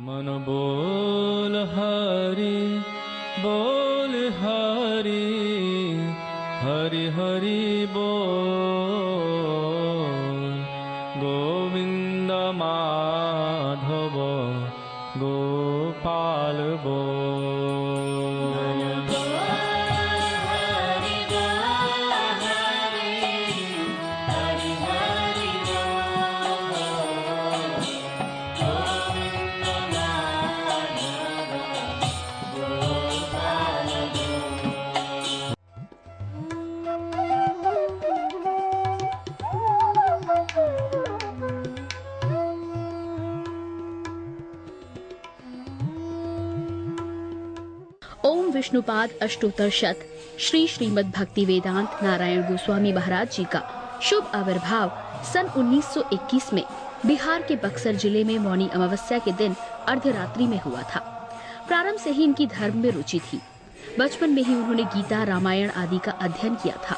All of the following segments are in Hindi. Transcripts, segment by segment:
मन बोल हरि हरि हरि बोल। गोविंद माधव गोपाल बोल। ओम विष्णुपाद अष्टोत्तर श्री श्रीमद् भक्ति वेदांत नारायण गोस्वामी महाराज जी का शुभ आविर्भाव सन 1921 में बिहार के बक्सर जिले में मौनी अमावस्या के दिन अर्धरात्रि में हुआ था। प्रारंभ से ही इनकी धर्म में रुचि थी। बचपन में ही उन्होंने गीता रामायण आदि का अध्ययन किया था।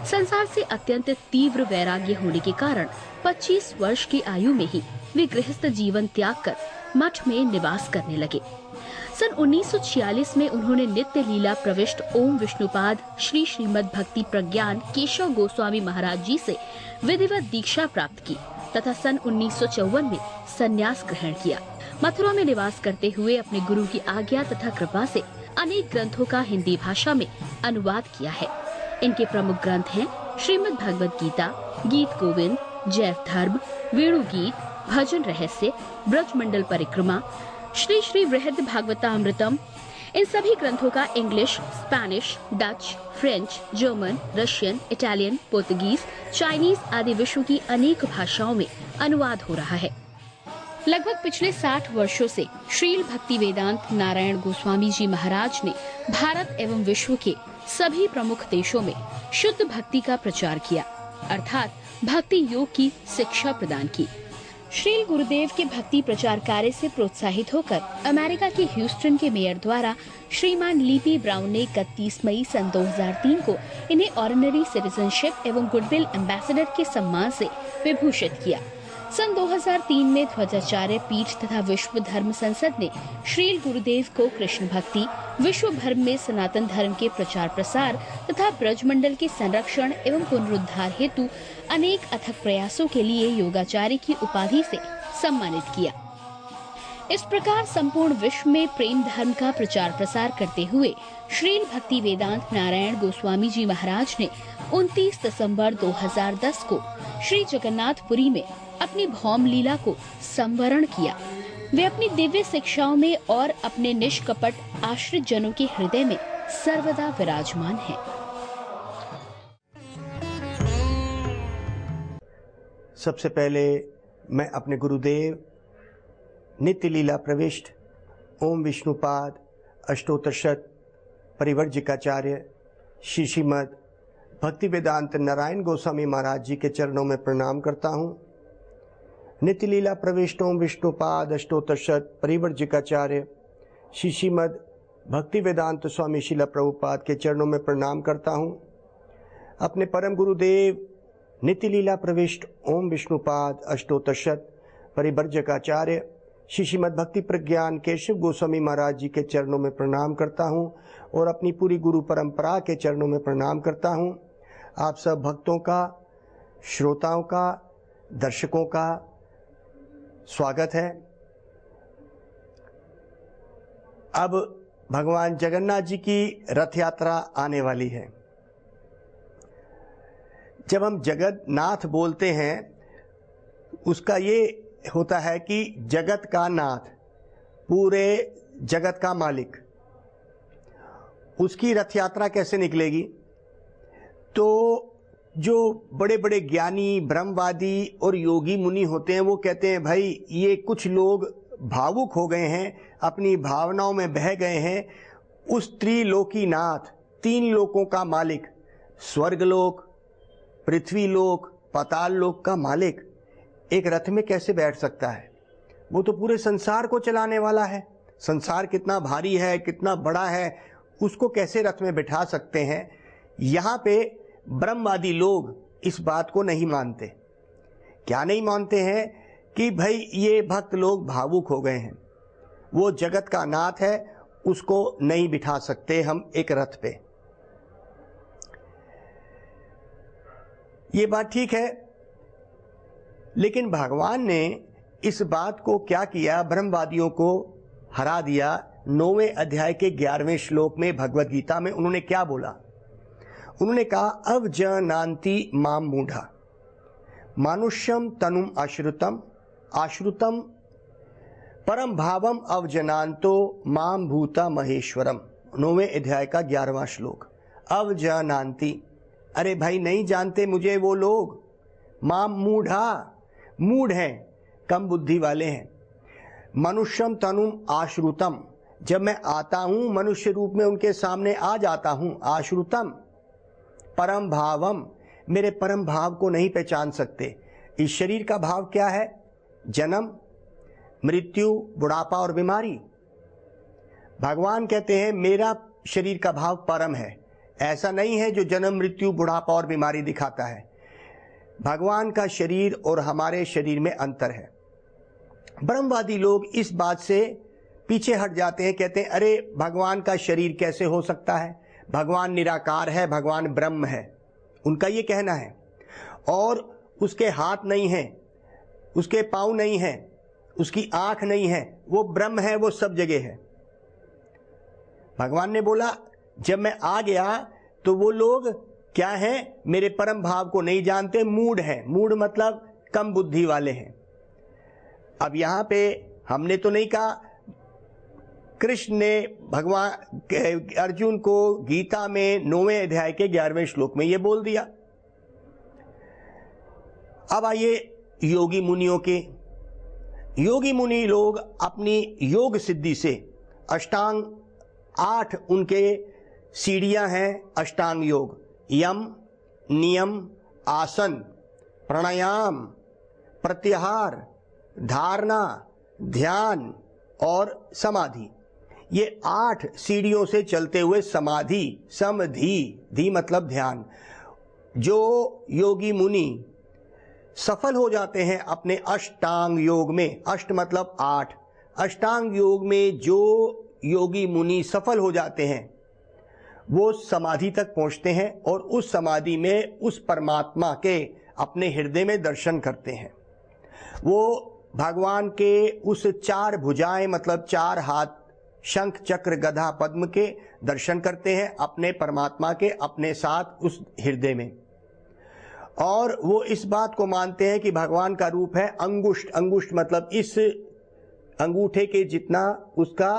संसार से अत्यंत तीव्र वैराग्य होने के कारण 25 वर्ष की आयु में ही वे गृहस्थ जीवन त्याग कर मठ में निवास करने लगे। सन 1946 में उन्होंने नित्य लीला प्रविष्ट ओम विष्णुपाद श्री श्रीमद् भक्ति प्रज्ञान केशव गोस्वामी महाराज जी से विधिवत दीक्षा प्राप्त की तथा सन 1954 में संन्यास ग्रहण किया। मथुरा में निवास करते हुए अपने गुरु की आज्ञा तथा कृपा से अनेक ग्रंथों का हिंदी भाषा में अनुवाद किया है। इनके प्रमुख ग्रंथ हैं श्रीमद् भगवद गीता, गीत गोविंद, जैव धर्म, वेणु गीत, भजन रहस्य, ब्रजमंडल परिक्रमा, श्री श्री वृहद भागवतामृतम। इन सभी ग्रंथों का English, Spanish, Dutch, French, German, Russian, Italian, Portuguese, Chinese आदि विश्व की अनेक भाषाओं में अनुवाद हो रहा है। लगभग पिछले 60 वर्षों से श्रील भक्ति वेदांत नारायण गोस्वामी जी महाराज ने भारत एवं विश्व के सभी प्रमुख देशों में शुद्ध भक्ति का प्रचार किया, अर्थात भक्ति योग की शिक्षा प्रदान की। श्रील गुरुदेव के भक्ति प्रचार कार्य से प्रोत्साहित होकर अमेरिका के ह्यूस्टन के मेयर द्वारा श्रीमान लीपी ब्राउन ने 31 मई सन 2003 को इन्हें ऑर्डिनरी सिटीजनशिप एवं गुडविल एम्बेसडर के सम्मान से विभूषित किया। सन 2003 में ध्वजाचार्य पीठ तथा विश्व धर्म संसद ने श्रील गुरुदेव को कृष्ण भक्ति, विश्व भर में सनातन धर्म के प्रचार प्रसार तथा ब्रजमंडल के संरक्षण एवं पुनरुद्धार हेतु अनेक अथक प्रयासों के लिए योगाचार्य की उपाधि से सम्मानित किया। इस प्रकार संपूर्ण विश्व में प्रेम धर्म का प्रचार प्रसार करते हुए श्रील भक्ति वेदांत नारायण गोस्वामी जी महाराज ने 29 दिसंबर 2010 को श्री जगन्नाथपुरी में अपनी भौम लीला को संवरण किया। वे अपनी दिव्य शिक्षाओं में और अपने निष्कपट आश्रित जनों के हृदय में सर्वदा विराजमान हैं। सबसे पहले मैं अपने गुरुदेव नित्य लीला प्रविष्ट ओम विष्णुपाद अष्टोत्तर परिवर्जिकाचार्य श्री श्रीमद् भक्ति वेदांत नारायण गोस्वामी महाराज जी के चरणों में प्रणाम करता हूँ। नित्य लीला प्रविष्ट ओम विष्णुपाद अष्टोत्तर परिवर्जिकाचार्य श्री श्रीमद् भक्ति वेदांत स्वामी शिला प्रभुपाद के चरणों में प्रणाम करता हूँ। अपने परम गुरुदेव नित्य लीला प्रविष्ट ओम विष्णुपाद अष्टोत्तर परिवर्जकाचार्य श्री श्रीमद् भक्ति प्रज्ञान केशव गोस्वामी महाराज जी के चरणों में प्रणाम करता हूँ और अपनी पूरी गुरु परंपरा के चरणों में प्रणाम करता हूँ। आप सब भक्तों का, श्रोताओं का, दर्शकों का स्वागत है। अब भगवान जगन्नाथ जी की रथ यात्रा आने वाली है। जब हम जगन्नाथ बोलते हैं उसका ये होता है कि जगत का नाथ, पूरे जगत का मालिक। उसकी रथ यात्रा कैसे निकलेगी? तो जो बड़े बड़े ज्ञानी, ब्रह्मवादी और योगी मुनि होते हैं वो कहते हैं भाई ये कुछ लोग भावुक हो गए हैं, अपनी भावनाओं में बह गए हैं। उस त्रिलोकीनाथ, 3 लोकों का मालिक, स्वर्गलोक, पृथ्वीलोक, पाताल लोक का मालिक एक रथ में कैसे बैठ सकता है? वो तो पूरे संसार को चलाने वाला है। संसार कितना भारी है, कितना बड़ा है, उसको कैसे रथ में बिठा सकते हैं? यहाँ पे ब्रह्मवादी लोग इस बात को नहीं मानते। क्या नहीं मानते हैं? कि भाई ये भक्त लोग भावुक हो गए हैं, वो जगत का नाथ है, उसको नहीं बिठा सकते हम एक रथ पे। ये बात ठीक है, लेकिन भगवान ने इस बात को क्या किया, ब्रह्मवादियों को हरा दिया। 9वें अध्याय के 11वें श्लोक में भगवत गीता में उन्होंने क्या बोला? उन्होंने कहा अवजनान्ति माम मूढ़ा मानुष्यम तनुम आश्रुतम आश्रुतम परम भावम अवजनान्तो माम भूता महेश्वरम। 9वें अध्याय का 11वां श्लोक। अवजनान्ति, अरे भाई नहीं जानते मुझे वो लोग। माम मूढ़ा, मूढ़ हैं, कम बुद्धि वाले हैं। मनुष्यम तनुम आश्रुतम, जब मैं आता हूं मनुष्य रूप में उनके सामने आ जाता हूं। आश्रुतम परम भावम, मेरे परम भाव को नहीं पहचान सकते। इस शरीर का भाव क्या है? जन्म, मृत्यु, बुढ़ापा और बीमारी। भगवान कहते हैं मेरा शरीर का भाव परम है। ऐसा नहीं है जो जन्म, मृत्यु, बुढ़ापा और बीमारी दिखाता है। भगवान का शरीर और हमारे शरीर में अंतर है। ब्रह्मवादी लोग इस बात से पीछे हट जाते हैं, कहते हैं अरे भगवान का शरीर कैसे हो सकता है, भगवान निराकार है, भगवान ब्रह्म है। उनका ये कहना है। और उसके हाथ नहीं है, उसके पाँव नहीं है, उसकी आंख नहीं है, वो ब्रह्म है, वो सब जगह है। भगवान ने बोला जब मैं आ गया तो वो लोग क्या हैं? मेरे परम भाव को नहीं जानते, मूढ़ हैं। मूढ़ मतलब कम बुद्धि वाले हैं। अब यहां पे हमने तो नहीं कहा, कृष्ण ने भगवान अर्जुन को गीता में 9वें अध्याय के 11वें श्लोक में ये बोल दिया। अब आइए योगी मुनियों के। योगी मुनि लोग अपनी योग सिद्धि से अष्टांग 8 उनके सीढ़ियां हैं। अष्टांग योग, यम, नियम, आसन, प्राणायाम, प्रत्याहार, धारणा, ध्यान और समाधि। ये 8 सीढ़ियों से चलते हुए समाधि, समधि, धी मतलब ध्यान, जो योगी मुनि सफल हो जाते हैं अपने अष्टांग योग में। अष्ट मतलब 8। अष्टांग योग में जो योगी मुनि सफल हो जाते हैं वो समाधि तक पहुंचते हैं और उस समाधि में उस परमात्मा के अपने हृदय में दर्शन करते हैं। वो भगवान के उस 4 भुजाएं मतलब 4 हाथ, शंख, चक्र, गदा, पद्म के दर्शन करते हैं अपने परमात्मा के अपने साथ उस हृदय में। और वो इस बात को मानते हैं कि भगवान का रूप है अंगुष्ठ। अंगुष्ठ मतलब इस अंगूठे के जितना उसका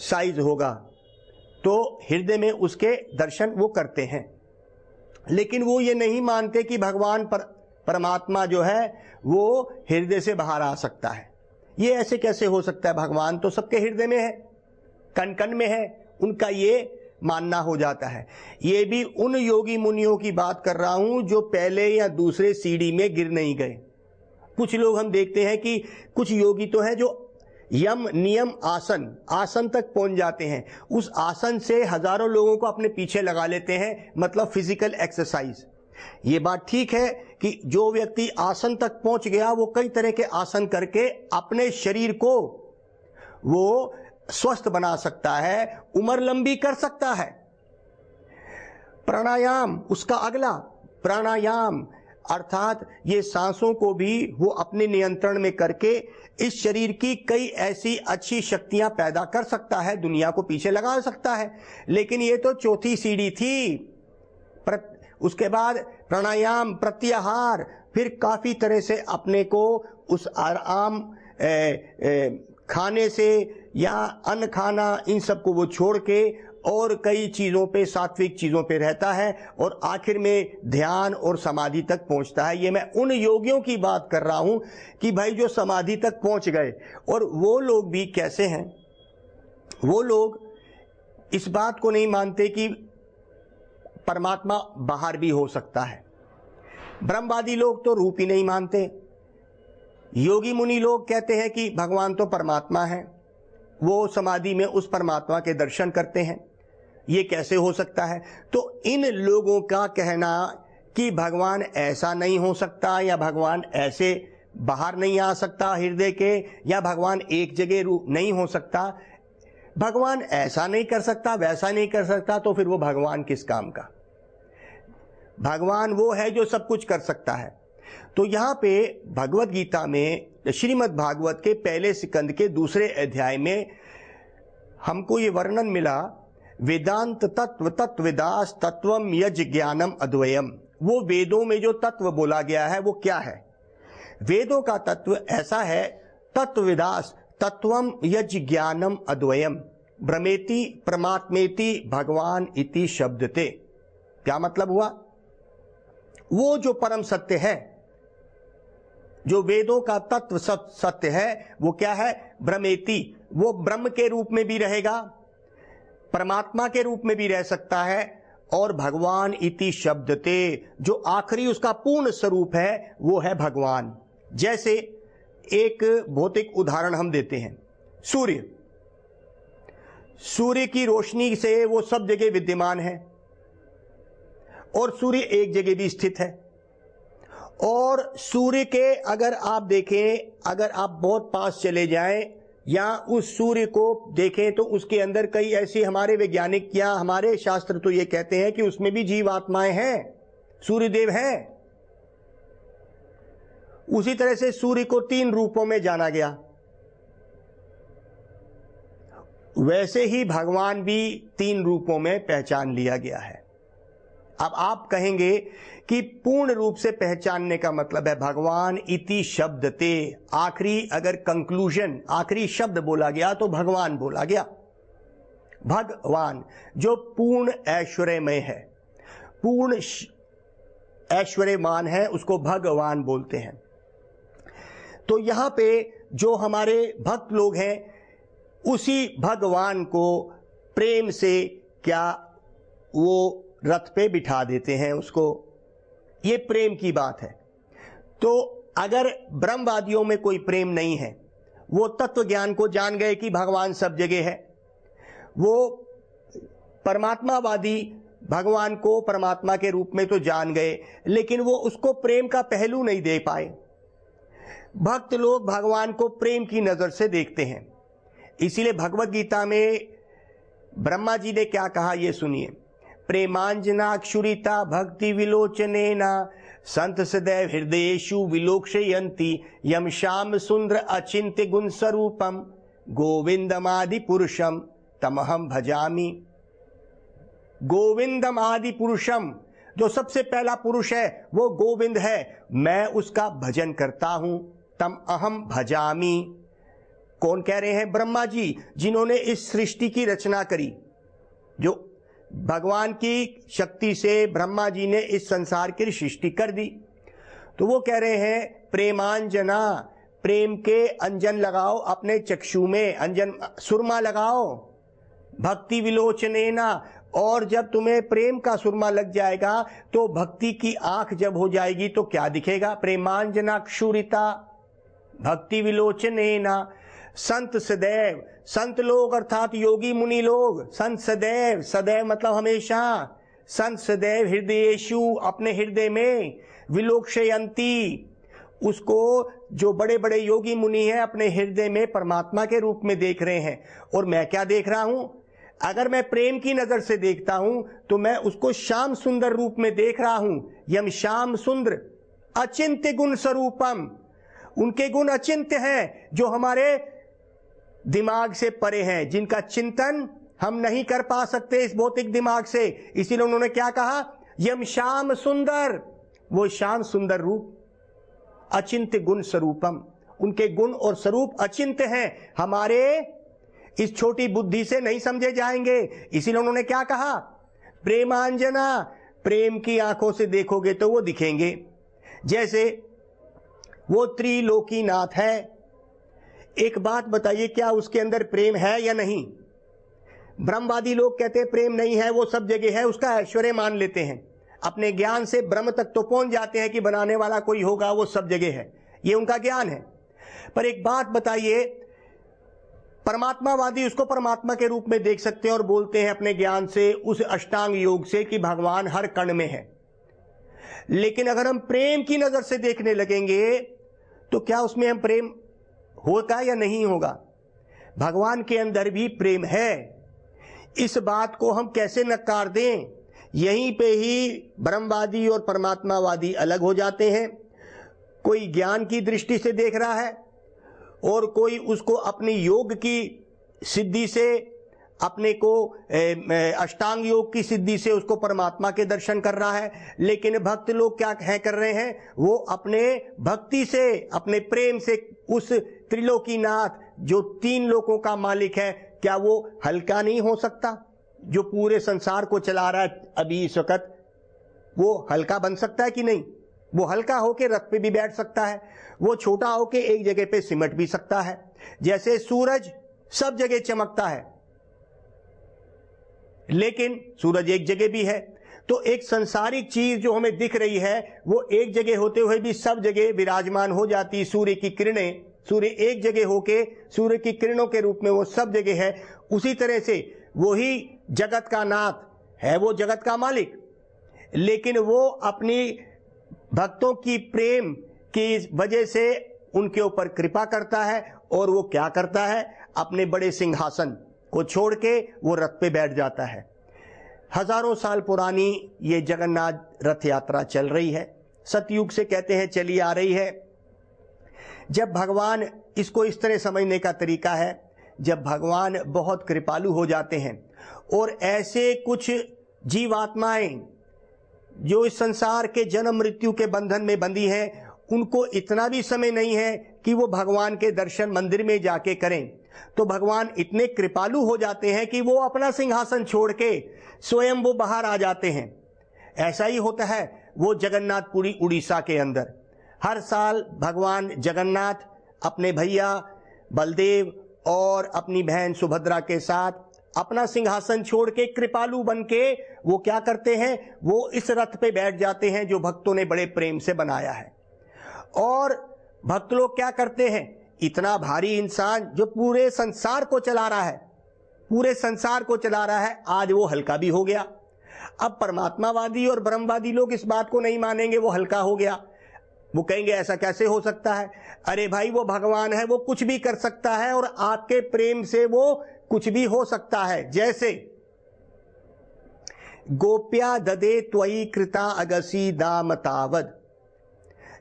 साइज होगा, तो हृदय में उसके दर्शन वो करते हैं। लेकिन वो ये नहीं मानते कि भगवान परमात्मा जो है वो हृदय से बाहर आ सकता है। ये ऐसे कैसे हो सकता है? भगवान तो सबके हृदय में है, कण कण में है। उनका ये मानना हो जाता है। ये भी उन योगी मुनियों की बात कर रहा हूं जो पहले या दूसरे सीढ़ी में गिर नहीं गए। कुछ लोग हम देखते हैं कि कुछ योगी तो हैं जो यम, नियम, आसन, आसन तक पहुंच जाते हैं। उस आसन से हजारों लोगों को अपने पीछे लगा लेते हैं, मतलब फिजिकल एक्सरसाइज। ये बात ठीक है कि जो व्यक्ति आसन तक पहुंच गया वो कई तरह के आसन करके अपने शरीर को वो स्वस्थ बना सकता है, उम्र लंबी कर सकता है। प्राणायाम उसका अगला। प्राणायाम अर्थात ये सांसों को भी वो अपने नियंत्रण में करके इस शरीर की कई ऐसी अच्छी शक्तियां पैदा कर सकता है, दुनिया को पीछे लगा सकता है। लेकिन ये तो चौथी सीढ़ी थी। उसके बाद प्राणायाम, प्रत्याहार, फिर काफी तरह से अपने को उस आराम खाने से या अन्न खाना, इन सब को वो छोड़ के और कई चीजों पे, सात्विक चीजों पे रहता है और आखिर में ध्यान और समाधि तक पहुंचता है। ये मैं उन योगियों की बात कर रहा हूं कि भाई जो समाधि तक पहुंच गए। और वो लोग भी कैसे हैं? वो लोग इस बात को नहीं मानते कि परमात्मा बाहर भी हो सकता है। ब्रह्मवादी लोग तो रूप ही नहीं मानते। योगी मुनि लोग कहते हैं कि भगवान तो परमात्मा है, वो समाधि में उस परमात्मा के दर्शन करते हैं। ये कैसे हो सकता है? तो इन लोगों का कहना कि भगवान ऐसा नहीं हो सकता या भगवान ऐसे बाहर नहीं आ सकता हृदय के, या भगवान एक जगह रूप नहीं हो सकता, भगवान ऐसा नहीं कर सकता, वैसा नहीं कर सकता, तो फिर वो भगवान किस काम का? भगवान वो है जो सब कुछ कर सकता है। तो यहाँ पे भगवत गीता में श्रीमद् भागवत के पहले स्कंद के दूसरे अध्याय में हमको ये वर्णन मिला, वेदांत तत्व तत्वविदास तत्वम यज ज्ञानम अद्वयम। वो वेदों में जो तत्व बोला गया है वो क्या है? वेदों का तत्व ऐसा है, तत्वविदास तत्वम यज ज्ञानम अद्वयम भ्रमेति परमात्मेति भगवान इति शब्दते। क्या मतलब हुआ? वो जो परम सत्य है, जो वेदों का तत्व सत्य है, वो क्या है? ब्रह्मेति। वो ब्रह्म के रूप में भी रहेगा, परमात्मा के रूप में भी रह सकता है, और भगवान इति शब्दते, जो आखिरी उसका पूर्ण स्वरूप है वो है भगवान। जैसे एक भौतिक उदाहरण हम देते हैं, सूर्य। सूर्य की रोशनी से वो सब जगह विद्यमान है, और सूर्य एक जगह भी स्थित है। और सूर्य के अगर आप देखें, अगर आप बहुत पास चले जाएं या उस सूर्य को देखें, तो उसके अंदर कई ऐसे, हमारे वैज्ञानिक या हमारे शास्त्र तो ये कहते हैं कि उसमें भी जीवात्माएं हैं, सूर्यदेव हैं। उसी तरह से सूर्य को 3 रूपों में जाना गया, वैसे ही भगवान भी 3 रूपों में पहचान लिया गया है। अब आप कहेंगे कि पूर्ण रूप से पहचानने का मतलब है भगवान इति शब्दते, आखिरी अगर कंक्लूजन, आखिरी शब्द बोला गया तो भगवान बोला गया। भगवान जो पूर्ण ऐश्वर्यमय है, पूर्ण ऐश्वर्यमान है, उसको भगवान बोलते हैं। तो यहां पे जो हमारे भक्त लोग हैं, उसी भगवान को प्रेम से क्या वो रथ पे बिठा देते हैं उसको। ये प्रेम की बात है। तो अगर ब्रह्मवादियों में कोई प्रेम नहीं है, वो तत्व ज्ञान को जान गए कि भगवान सब जगह है, वो परमात्मावादी भगवान को परमात्मा के रूप में तो जान गए, लेकिन वो उसको प्रेम का पहलू नहीं दे पाए। भक्त लोग भगवान को प्रेम की नजर से देखते हैं। इसीलिए भगवत गीता में ब्रह्मा जी ने क्या कहा, ये सुनिए। प्रेमांजनाक्षुरिता भक्ति विलोचनेना संत सदैव हृदयेषु विलोकयन्ति यम श्याम सुंदर अचिंत्य गुण स्वरूपम गोविंदमादि पुरुषम तमहम भजामि। गोविंदम आदि पुरुषम, जो सबसे पहला पुरुष है वो गोविंद है, मैं उसका भजन करता हूं। तम अहम भजामि। कौन कह रहे हैं? ब्रह्मा जी, जिन्होंने इस सृष्टि की रचना करी। जो भगवान की शक्ति से ब्रह्मा जी ने इस संसार की सृष्टि कर दी। तो वो कह रहे हैं प्रेमांजना, प्रेम के अंजन लगाओ अपने चक्षु में, अंजन सुरमा लगाओ। भक्ति विलोचनेना, और जब तुम्हें प्रेम का सुरमा लग जाएगा तो भक्ति की आंख जब हो जाएगी तो क्या दिखेगा? प्रेमांजनाक्षुरिता भक्ति विलोचनेना संत सदैव, संत लोग अर्थात योगी मुनि लोग, संत सदैव, सदैव मतलब हमेशा, संत सदैव हृदयेषु अपने हृदय में, विलोकयन्ति उसको, जो बड़े बड़े योगी मुनि हैं अपने हृदय में परमात्मा के रूप में देख रहे हैं। और मैं क्या देख रहा हूं? अगर मैं प्रेम की नजर से देखता हूं तो मैं उसको श्याम सुंदर रूप में देख रहा हूं। यम श्याम सुंदर अचिंत्य गुण स्वरूपम, उनके गुण अचिंत्य हैं, जो हमारे दिमाग से परे हैं, जिनका चिंतन हम नहीं कर पा सकते इस भौतिक दिमाग से। इसीलिए उन्होंने क्या कहा? यम श्याम सुंदर, वो श्याम सुंदर रूप, अचिंत्य गुण स्वरूपम, उनके गुण और स्वरूप अचिंत्य हैं, हमारे इस छोटी बुद्धि से नहीं समझे जाएंगे। इसीलिए उन्होंने क्या कहा? प्रेमांजना, प्रेम की आंखों से देखोगे तो वो दिखेंगे। जैसे वो त्रिलोकीनाथ है, एक बात बताइए, क्या उसके अंदर प्रेम है या नहीं? ब्रह्मवादी लोग कहते हैं प्रेम नहीं है, वो सब जगह है, उसका ऐश्वर्य मान लेते हैं। अपने ज्ञान से ब्रह्म तक तो पहुंच जाते हैं कि बनाने वाला कोई होगा, वो सब जगह है, ये उनका ज्ञान है। पर एक बात बताइए, परमात्मावादी उसको परमात्मा के रूप में देख सकते हैं और बोलते हैं अपने ज्ञान से, उस अष्टांग योग से, कि भगवान हर कण में है। लेकिन अगर हम प्रेम की नजर से देखने लगेंगे तो क्या उसमें हम प्रेम होगा या नहीं होगा? भगवान के अंदर भी प्रेम है, इस बात को हम कैसे नकार दें? यहीं पे ही ब्रह्मवादी और परमात्मावादी अलग हो जाते हैं। कोई ज्ञान की दृष्टि से देख रहा है और कोई उसको अपनी योग की सिद्धि से, अपने को अष्टांग योग की सिद्धि से उसको परमात्मा के दर्शन कर रहा है। लेकिन भक्त लोग क्या कर रहे हैं? वो अपने भक्ति से, अपने प्रेम से उस त्रिलोकीनाथ जो 3 लोकों का मालिक है, क्या वो हल्का नहीं हो सकता? जो पूरे संसार को चला रहा है अभी इस वक्त, वो हल्का बन सकता है कि नहीं? वो हल्का होके रथ पे भी बैठ सकता है, वो छोटा होके एक जगह पे सिमट भी सकता है। जैसे सूरज सब जगह चमकता है, लेकिन सूरज एक जगह भी है। तो एक संसारिक चीज जो हमें दिख रही है वो एक जगह होते हुए भी सब जगह विराजमान हो जाती। सूर्य की किरणें, सूर्य एक जगह होके सूर्य की किरणों के रूप में वो सब जगह है। उसी तरह से वही जगत का नाथ है, वो जगत का मालिक, लेकिन वो अपनी भक्तों की प्रेम की वजह से उनके ऊपर कृपा करता है। और वो क्या करता है? अपने बड़े सिंहासन को छोड़ के वो रथ पे बैठ जाता है। हजारों साल पुरानी ये जगन्नाथ रथ यात्रा चल रही है, सतयुग से कहते हैं चली आ रही है। जब भगवान, इसको इस तरह समझने का तरीका है, जब भगवान बहुत कृपालु हो जाते हैं और ऐसे कुछ जीवात्माएं जो इस संसार के जन्म मृत्यु के बंधन में बंधी हैं, उनको इतना भी समय नहीं है कि वो भगवान के दर्शन मंदिर में जाके करें, तो भगवान इतने कृपालु हो जाते हैं कि वो अपना सिंहासन छोड़ के स्वयं वो बाहर आ जाते हैं। ऐसा ही होता है वो जगन्नाथपुरी उड़ीसा के अंदर। हर साल भगवान जगन्नाथ अपने भैया बलदेव और अपनी बहन सुभद्रा के साथ अपना सिंहासन छोड़ के कृपालु बन के वो क्या करते हैं? वो इस रथ पे बैठ जाते हैं जो भक्तों ने बड़े प्रेम से बनाया है। और भक्त लोग क्या करते हैं? इतना भारी इंसान जो पूरे संसार को चला रहा है, पूरे संसार को चला रहा है, आज वो हल्का भी हो गया। अब परमात्मावादी और ब्रह्मवादी लोग इस बात को नहीं मानेंगे वो हल्का हो गया। वो कहेंगे ऐसा कैसे हो सकता है? अरे भाई, वो भगवान है, वो कुछ भी कर सकता है और आपके प्रेम से वो कुछ भी हो सकता है। जैसे गोप्या ददे त्वयि कृता अगसी दामतावद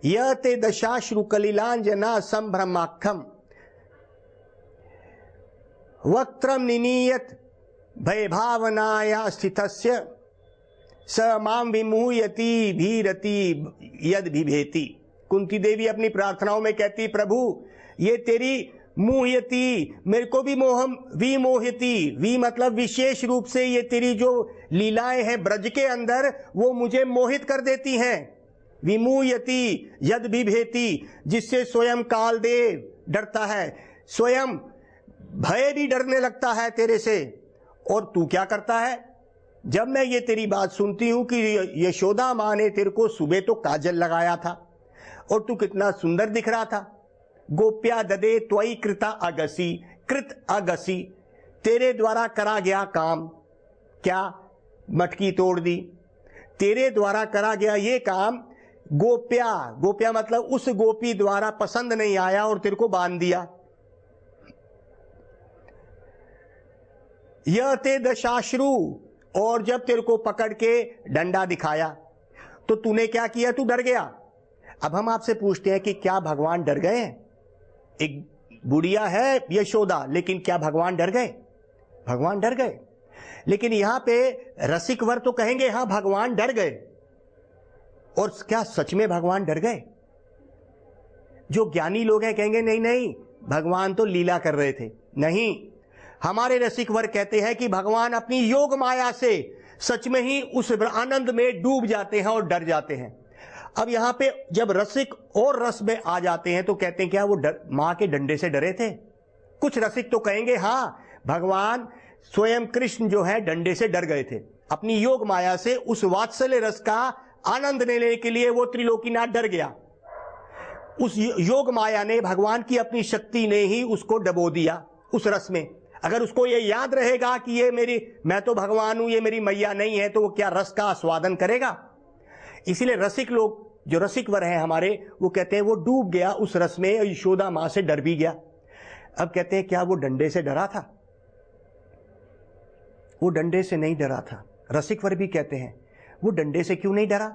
य ते दशाश्रु कलिलांजना संभ्रमाख्यम वक्त्रम निनीयत भय भावनाया स्थितस्य स माम विमुह्यति भीरति यद बिभेति। कुंती देवी अपनी प्रार्थनाओं में कहती, प्रभु ये तेरी मुह्यति, मेरे को भी मोहम विमोहयति, वी मतलब विशेष रूप से ये तेरी जो लीलाएं हैं ब्रज के अंदर वो मुझे मोहित कर देती हैं। विमुह्यति यद बिभेति, जिससे स्वयं कालदेव डरता है, स्वयं भय भी डरने लगता है तेरे से। और तू क्या करता है? जब मैं ये तेरी बात सुनती हूं कि यशोदा मां ने तेरे को सुबह तो काजल लगाया था और तू कितना सुंदर दिख रहा था। गोप्या ददे त्वयि कृता अगसी, कृत अगसी, तेरे द्वारा करा गया काम, क्या? मटकी तोड़ दी। तेरे द्वारा करा गया ये काम गोप्या, गोप्या मतलब उस गोपी द्वारा पसंद नहीं आया और तेरे को बांध दिया। यह ते दशाश्रु, और जब तेरे को पकड़ के डंडा दिखाया तो तूने क्या किया? तू डर गया। अब हम आपसे पूछते हैं कि क्या भगवान डर गए? एक बुढ़िया है यशोदा, लेकिन क्या भगवान डर गए? भगवान डर गए। लेकिन यहां पे रसिक वर तो कहेंगे हाँ भगवान डर गए। और क्या सच में भगवान डर गए? जो ज्ञानी लोग हैं कहेंगे नहीं नहीं, भगवान तो लीला कर रहे थे। नहीं, हमारे रसिक वर कहते हैं कि भगवान अपनी योग माया से सच में ही उस आनंद में डूब जाते हैं और डर जाते हैं। अब यहां पे जब रसिक और रस में आ जाते हैं तो कहते हैं क्या वो मां के डंडे से डरे थे? कुछ रसिक तो कहेंगे हाँ, भगवान स्वयं कृष्ण जो है डंडे से डर गए थे। अपनी योग माया से उस वात्सल्य रस का आनंद लेने के लिए वो त्रिलोकीनाथ डर गया। उस योग माया ने, भगवान की अपनी शक्ति ने ही उसको डबो दिया उस रस में। अगर उसको ये याद रहेगा कि ये मैं तो भगवान हूं, ये मेरी मैया नहीं है, तो वो क्या रस का आस्वादन करेगा? इसीलिए रसिक लोग जो रसिक वर हैं हमारे, वो कहते हैं वो डूब गया उस रस में, यशोदा मां से डर भी गया। अब कहते हैं क्या वो डंडे से डरा था? वो डंडे से नहीं डरा था। रसिक वर भी कहते हैं वो डंडे से क्यों नहीं डरा?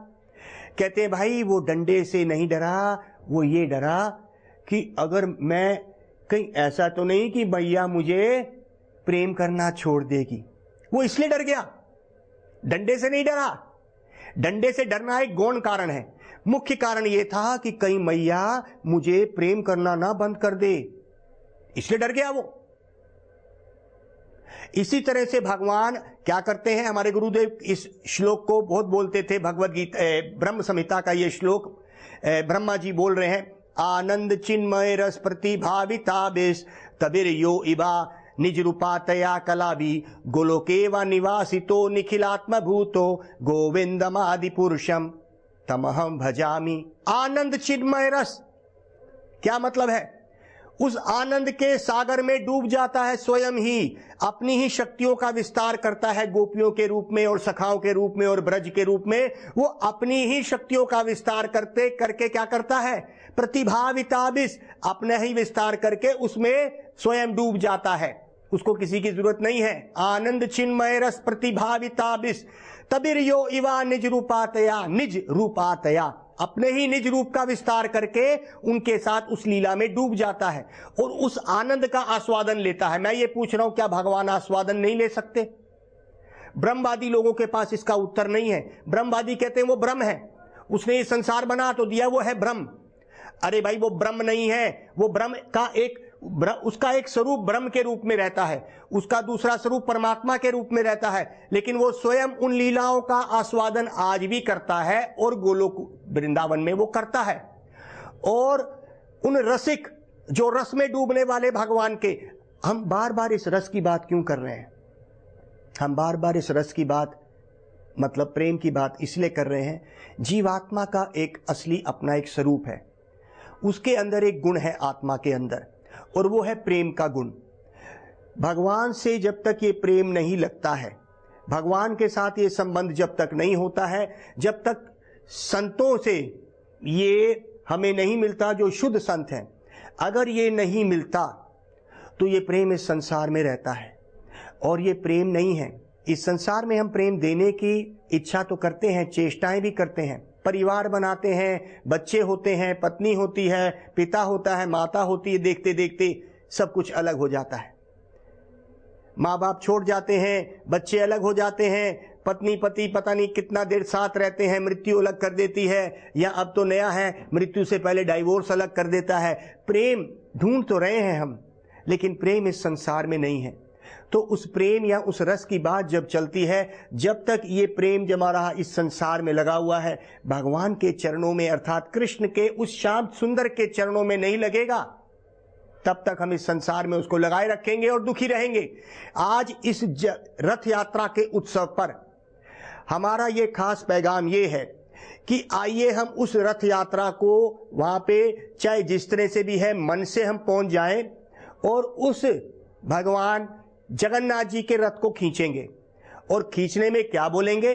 कहते हैं भाई वो डंडे से नहीं डरा, वो ये डरा कि अगर मैं कहीं ऐसा तो नहीं कि मैया मुझे प्रेम करना छोड़ देगी, वो इसलिए डर गया, डंडे से नहीं डरा। डंडे से डरना एक गौण कारण है, मुख्य कारण यह था कि कहीं मैया मुझे प्रेम करना ना बंद कर दे, इसलिए डर गया वो। इसी तरह से भगवान क्या करते हैं, हमारे गुरुदेव इस श्लोक को बहुत बोलते थे, भगवद गीता ब्रह्म संहिता का ये श्लोक ब्रह्मा जी बोल रहे हैं, आनंद चिन्मय रस प्रतिभाविता बेस तबिर यो इबा निज रूपातया कलाभी गोलोके व निवासितो निखिलात्म भूतो गोविंदम आदि पुरुषम तमहम भजामी। आनंद चिन्मय रस क्या मतलब है? उस आनंद के सागर में डूब जाता है, स्वयं ही अपनी ही शक्तियों का विस्तार करता है, गोपियों के रूप में और सखाओं के रूप में और ब्रज के रूप में वो अपनी ही शक्तियों का विस्तार करके क्या करता है? प्रतिभाविताबिस, अपने ही विस्तार करके उसमें स्वयं डूब जाता है, उसको किसी की जरूरत नहीं है। आनंद चिन्मय रस प्रतिभाविताबिस तबिर यो इवा निज रूपातया, निज रूपातया, अपने ही निज रूप का विस्तार करके उनके साथ उस लीला में डूब जाता है और उस आनंद का आस्वादन लेता है। मैं ये पूछ रहा हूं क्या भगवान आस्वादन नहीं ले सकते? ब्रह्मवादी लोगों के पास इसका उत्तर नहीं है। ब्रह्मवादी कहते हैं वो ब्रह्म है, उसने ये संसार बना तो दिया, वो है ब्रह्म। अरे भाई वो ब्रह्म नहीं है, वो ब्रह्म का उसका एक स्वरूप ब्रह्म के रूप में रहता है, उसका दूसरा स्वरूप परमात्मा के रूप में रहता है, लेकिन वो स्वयं उन लीलाओं का आस्वादन आज भी करता है और गोलोक वृंदावन में वो करता है। और उन रसिक जो रस में डूबने वाले भगवान के, हम बार बार इस रस की बात क्यों कर रहे हैं? हम बार बार इस रस की बात मतलब प्रेम की बात इसलिए कर रहे हैं, जीवात्मा का एक असली अपना एक स्वरूप है, उसके अंदर एक गुण है आत्मा के अंदर, और वो है प्रेम का गुण। भगवान से जब तक ये प्रेम नहीं लगता है, भगवान के साथ ये संबंध जब तक नहीं होता है, जब तक संतों से ये हमें नहीं मिलता जो शुद्ध संत हैं, अगर ये नहीं मिलता तो ये प्रेम इस संसार में रहता है और ये प्रेम नहीं है। इस संसार में हम प्रेम देने की इच्छा तो करते हैं, चेष्टाएं भी करते हैं, परिवार बनाते हैं, बच्चे होते हैं, पत्नी होती है, पिता होता है, माता होती है, देखते देखते सब कुछ अलग हो जाता है। माँ बाप छोड़ जाते हैं, बच्चे अलग हो जाते हैं, पत्नी पति पता नहीं कितना देर साथ रहते हैं, मृत्यु अलग कर देती है, या अब तो नया है मृत्यु से पहले डाइवोर्स अलग कर देता है। प्रेम ढूंढ तो रहे हैं हम, लेकिन प्रेम इस संसार में नहीं है। तो उस प्रेम या उस रस की बात जब चलती है, जब तक ये प्रेम जमा रहा इस संसार में लगा हुआ है, भगवान के चरणों में अर्थात कृष्ण के उस श्याम सुंदर के चरणों में नहीं लगेगा, तब तक हम इस संसार में उसको लगाए रखेंगे और दुखी रहेंगे। आज इस रथ यात्रा के उत्सव पर हमारा ये खास पैगाम ये है कि आइए हम उस रथ यात्रा को वहां पे चाहे जिस तरह से भी है मन से हम पहुंच जाएं और उस भगवान जगन्नाथ जी के रथ को खींचेंगे। और खींचने में क्या बोलेंगे?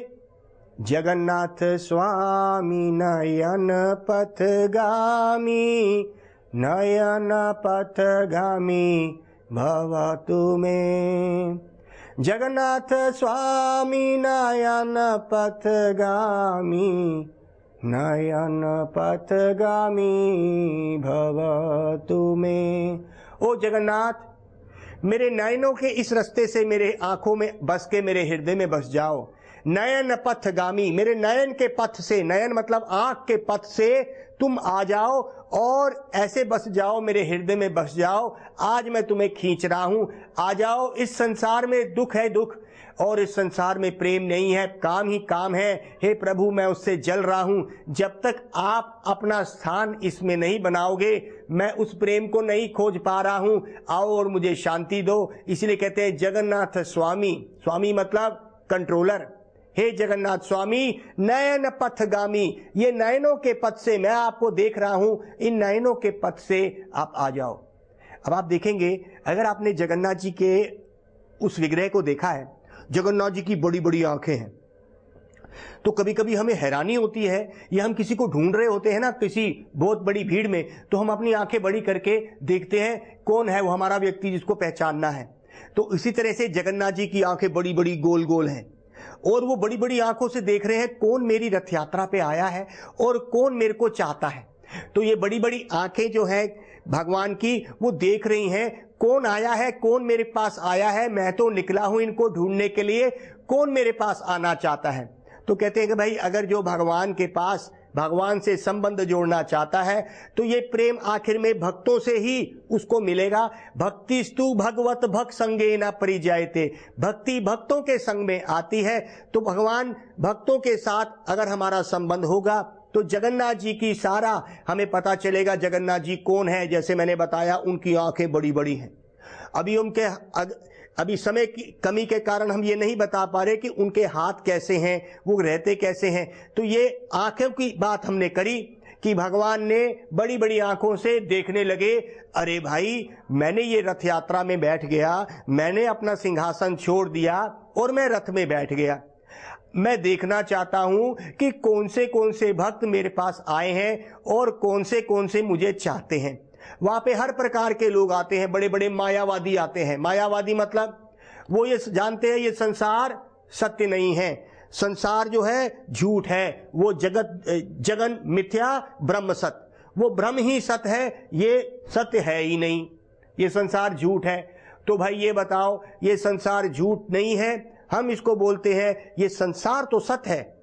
जगन्नाथ स्वामी नयन पथगामी, नयन पथगामी भवतु में। जगन्नाथ स्वामी नयन पथगामी, नयन पथगामी भवतु में। ओ जगन्नाथ, मेरे नयनों के इस रास्ते से मेरे आंखों में बस के मेरे हृदय में बस जाओ। नयन पथगामी, मेरे नयन के पथ से, नयन मतलब आंख के पथ से तुम आ जाओ और ऐसे बस जाओ, मेरे हृदय में बस जाओ। आज मैं तुम्हें खींच रहा हूं, आ जाओ। इस संसार में दुख है दुख, और इस संसार में प्रेम नहीं है, काम ही काम है। हे प्रभु, मैं उससे जल रहा हूं। जब तक आप अपना स्थान इसमें नहीं बनाओगे, मैं उस प्रेम को नहीं खोज पा रहा हूं। आओ और मुझे शांति दो। इसलिए कहते हैं जगन्नाथ स्वामी, स्वामी मतलब कंट्रोलर। हे जगन्नाथ स्वामी नयन पथगामी, ये नयनों के पथ से मैं आपको देख रहा हूं, इन नयनों के पथ से आप आ जाओ। अब आप देखेंगे, अगर आपने जगन्नाथ जी के उस विग्रह को देखा है, जगन्नाथ जी की बड़ी बड़ी आंखें हैं, तो कभी कभी हमें हैरानी होती है, या हम किसी को ढूंढ रहे होते हैं ना किसी बहुत बड़ी भीड़ में, तो हम अपनी आंखें बड़ी करके देखते हैं कौन है वो हमारा व्यक्ति जिसको पहचानना है। तो इसी तरह से जगन्नाथ जी की आंखें बड़ी बड़ी गोल गोल हैं, और वो बड़ी बड़ी आंखों से देख रहे हैं कौन मेरी रथ यात्रा पे आया है और कौन मेरे को चाहता है। तो ये बड़ी बड़ी आंखें जो है भगवान की, वो देख रही हैं कौन आया है, कौन मेरे पास आया है, मैं तो निकला हूं इनको ढूंढने के लिए, कौन मेरे पास आना चाहता है। तो कहते हैं कि भाई अगर जो भगवान के पास, भगवान से संबंध जोड़ना चाहता है, तो ये प्रेम आखिर में भक्तों से ही उसको मिलेगा। भक्तिस्तु भगवत भक्त संगे न परिजायते, भक्ति भक्तों के संग में आती है। तो भगवान भक्तों के साथ अगर हमारा संबंध होगा तो जगन्नाथ जी की सारा हमें पता चलेगा जगन्नाथ जी कौन है। जैसे मैंने बताया उनकी आंखें बड़ी बड़ी हैं। अभी समय की कमी के कारण हम ये नहीं बता पा रहे कि उनके हाथ कैसे हैं, वो रहते कैसे हैं। तो ये आंखों की बात हमने करी कि भगवान ने बड़ी बड़ी आंखों से देखने लगे, अरे भाई मैंने ये रथ यात्रा में बैठ गया, मैंने अपना सिंहासन छोड़ दिया और मैं रथ में बैठ गया। मैं देखना चाहता हूं कि कौन से भक्त मेरे पास आए हैं और कौन से मुझे चाहते हैं। वहां पे हर प्रकार के लोग आते हैं, बड़े बड़े मायावादी आते हैं। मायावादी मतलब वो ये जानते हैं ये संसार सत्य नहीं है, संसार जो है झूठ है, वो जगन मिथ्या ब्रह्म सत्य, वो ब्रह्म ही सत्य है, ये सत्य है ही नहीं, ये संसार झूठ है। तो भाई ये बताओ, ये संसार झूठ नहीं है, हम इसको बोलते हैं ये संसार तो सत्य है,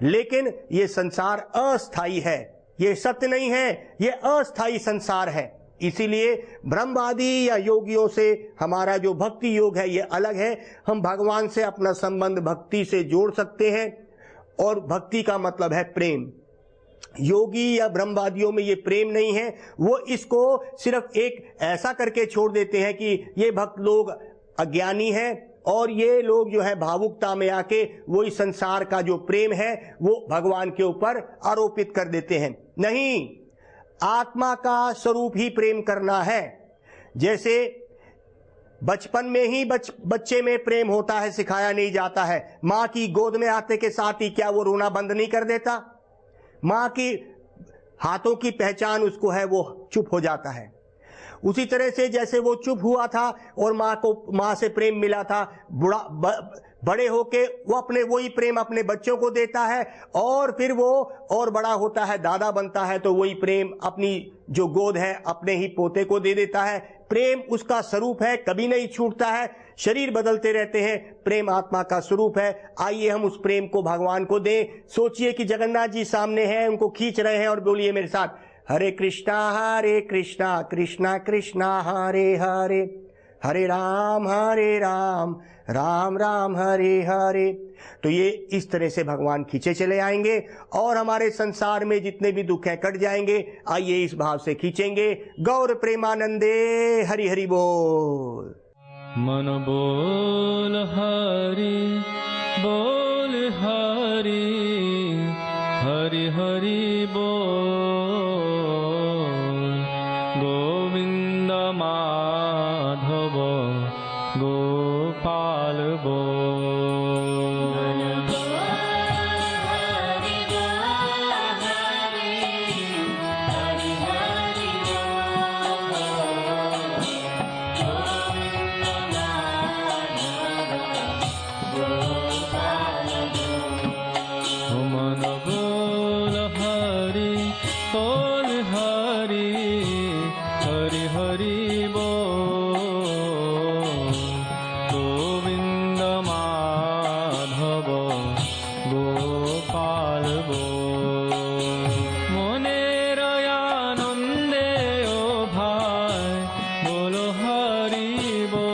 लेकिन ये संसार अस्थाई है, ये सत्य नहीं है, ये अस्थाई संसार है। इसीलिए ब्रह्मवादी या योगियों से हमारा जो भक्ति योग है ये अलग है। हम भगवान से अपना संबंध भक्ति से जोड़ सकते हैं, और भक्ति का मतलब है प्रेम। योगी या ब्रह्मवादियों में ये प्रेम नहीं है, वो इसको सिर्फ एक ऐसा करके छोड़ देते हैं कि ये भक्त लोग अज्ञानी हैं और ये लोग जो है भावुकता में आके वही संसार का जो प्रेम है वो भगवान के ऊपर आरोपित कर देते हैं। नहीं, आत्मा का स्वरूप ही प्रेम करना है। जैसे बचपन में ही बच्चे में प्रेम होता है, सिखाया नहीं जाता है। मां की गोद में आते के साथ ही क्या वो रोना बंद नहीं कर देता? मां की हाथों की पहचान उसको है, वो चुप हो जाता है। उसी तरह से जैसे वो चुप हुआ था और मां से प्रेम मिला था, बड़े होके वो अपने वही प्रेम अपने बच्चों को देता है, और फिर वो और बड़ा होता है, दादा बनता है, तो वही प्रेम अपनी जो गोद है अपने ही पोते को दे देता है। प्रेम उसका स्वरूप है, कभी नहीं छूटता है, शरीर बदलते रहते हैं, प्रेम आत्मा का स्वरूप है। आइए हम उस प्रेम को भगवान को दें। सोचिए कि जगन्नाथ जी सामने हैं, उनको खींच रहे हैं, और बोलिए मेरे साथ, हरे कृष्णा कृष्णा कृष्णा हरे हरे, हरे राम राम राम हरे हरे। तो ये इस तरह से भगवान खींचे चले आएंगे और हमारे संसार में जितने भी दुख हैं कट जाएंगे। आइए इस भाव से खींचेंगे। गौर प्रेमानंदे, हरि हरि बोल। मन बोल हरि हरि हरि बोल, गोविंद माधव गोपाल बोल। मन बोल हरि हरि बोल, गोविंद माधव गोपाल बोल। मनेर आनंदे ओ भाई बोलो हरि बोल।